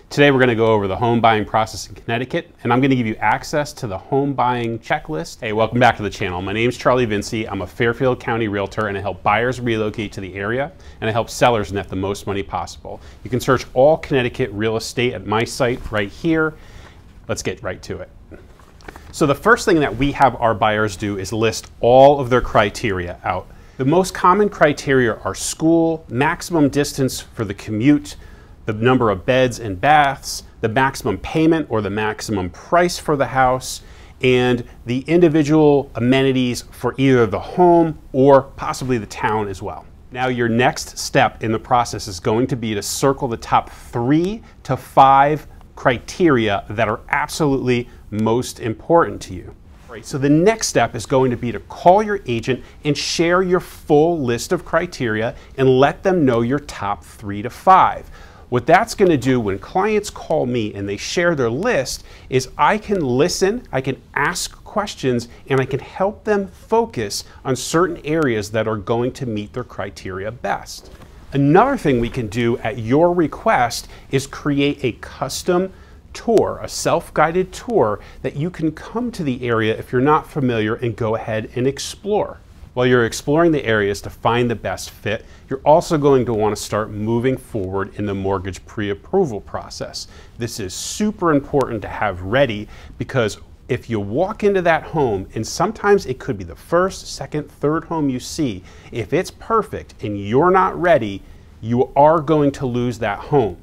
Today we're going to go over the home buying process in Connecticut, and I'm going to give you access to the home buying checklist. Hey, welcome back to the channel. My name is Charlie Vinci. I'm a Fairfield County realtor, and I help buyers relocate to the area, and I help sellers net the most money possible. You can search all Connecticut real estate at my site right here. Let's get right to it. So the first thing that we have our buyers do is list all of their criteria out. The most common criteria are school, maximum distance for the commute, the number of beds and baths, the maximum payment or the maximum price for the house, and the individual amenities for either the home or possibly the town as well. Now your next step in the process is going to be to circle the top 3 to 5 criteria that are absolutely most important to you. Right, so the next step is going to be to call your agent and share your full list of criteria and let them know your top 3 to 5. What that's going to do when clients call me and they share their list is I can listen, I can ask questions, and I can help them focus on certain areas that are going to meet their criteria best. Another thing we can do at your request is create a custom tour, a self-guided tour that you can come to the area if you're not familiar and go ahead and explore. While you're exploring the areas to find the best fit, you're also going to want to start moving forward in the mortgage pre-approval process. This is super important to have ready because if you walk into that home, and sometimes it could be the first, second, third home you see, if it's perfect and you're not ready, you are going to lose that home.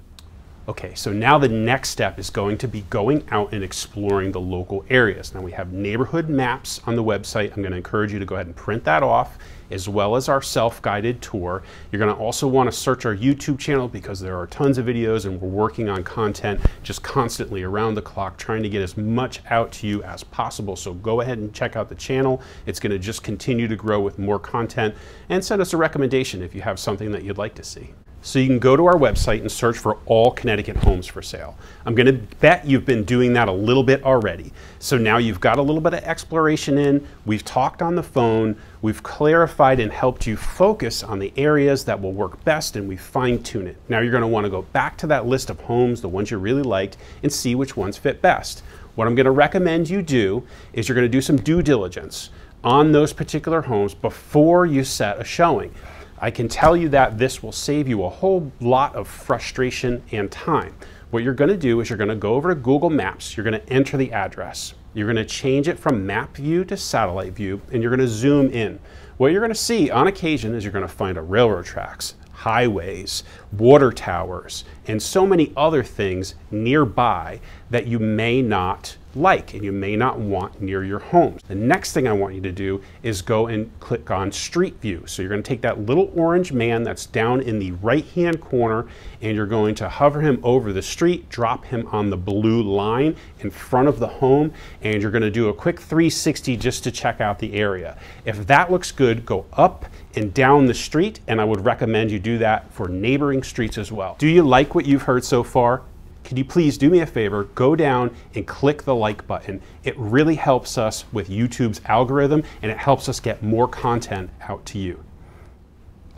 Okay, so now the next step is going to be going out and exploring the local areas. Now we have neighborhood maps on the website. I'm going to encourage you to go ahead and print that off, as well as our self-guided tour. You're going to also want to search our YouTube channel because there are tons of videos and we're working on content just constantly around the clock, trying to get as much out to you as possible. So go ahead and check out the channel. It's going to just continue to grow with more content, and send us a recommendation if you have something that you'd like to see. So you can go to our website and search for all Connecticut homes for sale. I'm going to bet you've been doing that a little bit already. So now you've got a little bit of exploration in, we've talked on the phone, we've clarified and helped you focus on the areas that will work best, and we fine-tune it. Now you're going to want to go back to that list of homes, the ones you really liked, and see which ones fit best. What I'm going to recommend you do is you're going to do some due diligence on those particular homes before you set a showing. I can tell you that this will save you a whole lot of frustration and time. What you're going to do is you're going to go over to Google Maps, you're going to enter the address, you're going to change it from map view to satellite view, and you're going to zoom in. What you're going to see on occasion is you're going to find railroad tracks, highways, water towers, and so many other things nearby that you may not like and you may not want near your homes. The next thing I want you to do is go and click on Street View. So you're going to take that little orange man that's down in the right-hand corner, and you're going to hover him over the street, drop him on the blue line in front of the home, and you're going to do a quick 360 just to check out the area. If that looks good, go up and down the street, and I would recommend you do that for neighboring streets as well. Do you like what you've heard so far? Could you please do me a favor, go down and click the like button. It really helps us with YouTube's algorithm, and it helps us get more content out to you.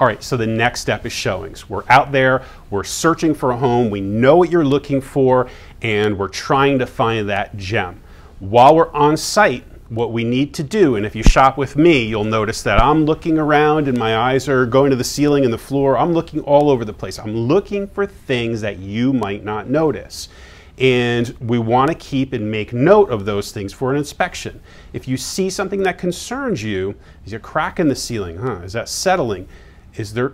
All right, so the next step is showings. We're out there, we're searching for a home, we know what you're looking for, and we're trying to find that gem. While we're on site, what we need to do, and if you shop with me, you'll notice that I'm looking around and my eyes are going to the ceiling and the floor. I'm looking all over the place. I'm looking for things that you might not notice. And we want to keep and make note of those things for an inspection. If you see something that concerns you, is there a crack in the ceiling? Is that settling?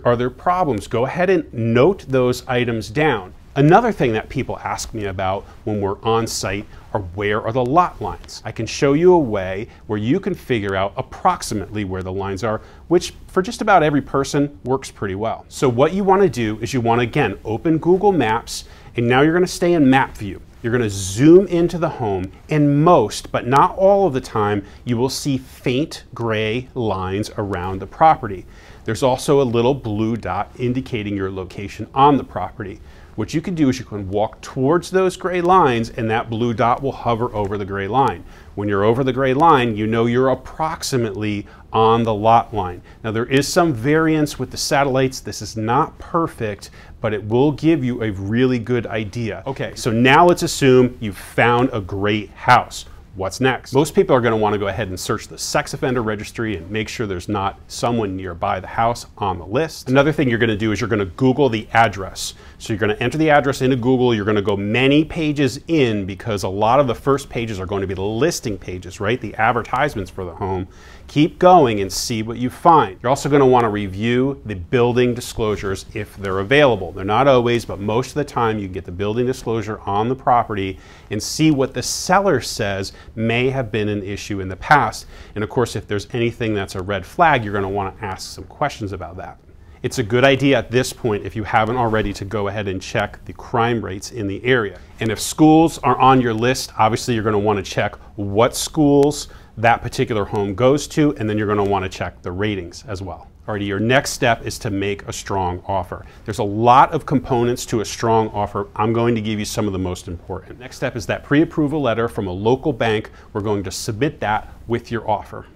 Are there problems? Go ahead and note those items down. Another thing that people ask me about when we're on site are where are the lot lines. I can show you a way where you can figure out approximately where the lines are, which for just about every person works pretty well. So what you want to do is you want to, again, open Google Maps, and now you're going to stay in map view. You're going to zoom into the home, and most, but not all of the time, you will see faint gray lines around the property. There's also a little blue dot indicating your location on the property. what you can do is you can walk towards those gray lines and that blue dot will hover over the gray line. When you're over the gray line, you know you're approximately on the lot line. Now there is some variance with the satellites. This is not perfect, but it will give you a really good idea. Okay, so now let's assume you've found a great house. What's next? Most people are going to want to go ahead and search the sex offender registry and make sure there's not someone nearby the house on the list. Another thing you're going to do is you're going to Google the address. So you're going to enter the address into Google. You're going to go many pages in because a lot of the first pages are going to be the listing pages, right? The advertisements for the home. Keep going and see what you find. You're also going to want to review the building disclosures if they're available. They're not always, but most of the time you can get the building disclosure on the property and see what the seller says may have been an issue in the past. And of course, if there's anything that's a red flag, you're going to want to ask some questions about that. It's a good idea at this point, if you haven't already, to go ahead and check the crime rates in the area. And if schools are on your list, obviously you're going to want to check what schools that particular home goes to, and then you're going to want to check the ratings as well. Alrighty, your next step is to make a strong offer. There's a lot of components to a strong offer. I'm going to give you some of the most important. Next step is that pre-approval letter from a local bank. We're going to submit that with your offer.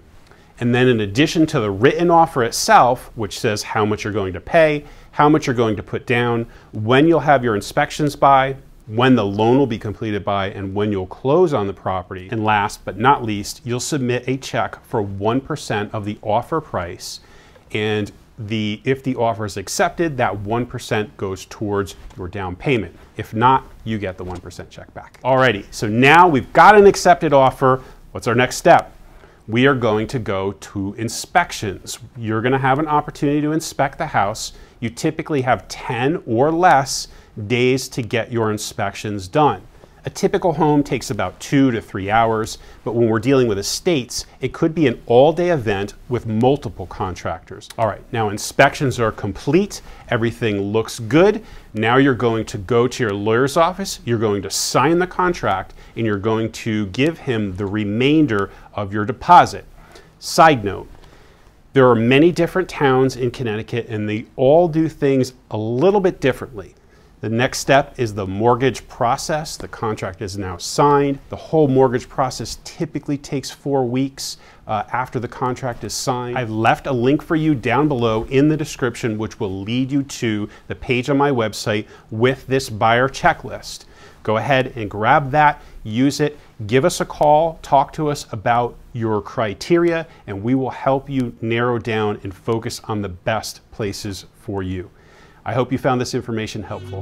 And then in addition to the written offer itself, which says how much you're going to pay, how much you're going to put down, when you'll have your inspections by, when the loan will be completed by, and when you'll close on the property. And last but not least, you'll submit a check for 1% of the offer price. And if the offer is accepted, that 1% goes towards your down payment. If not, you get the 1% check back. Alrighty, so now we've got an accepted offer. What's our next step? We are going to go to inspections. You're going to have an opportunity to inspect the house. You typically have 10 or less days to get your inspections done. A typical home takes about 2 to 3 hours, but when we're dealing with estates, it could be an all-day event with multiple contractors. All right, now inspections are complete. Everything looks good. Now you're going to go to your lawyer's office, you're going to sign the contract, and you're going to give him the remainder of your deposit. Side note, there are many different towns in Connecticut, and they all do things a little bit differently. The next step is the mortgage process. The contract is now signed. The whole mortgage process typically takes 4 weeks after the contract is signed. I've left a link for you down below in the description, which will lead you to the page on my website with this buyer checklist. Go ahead and grab that, use it, give us a call, talk to us about your criteria, and we will help you narrow down and focus on the best places for you. I hope you found this information helpful.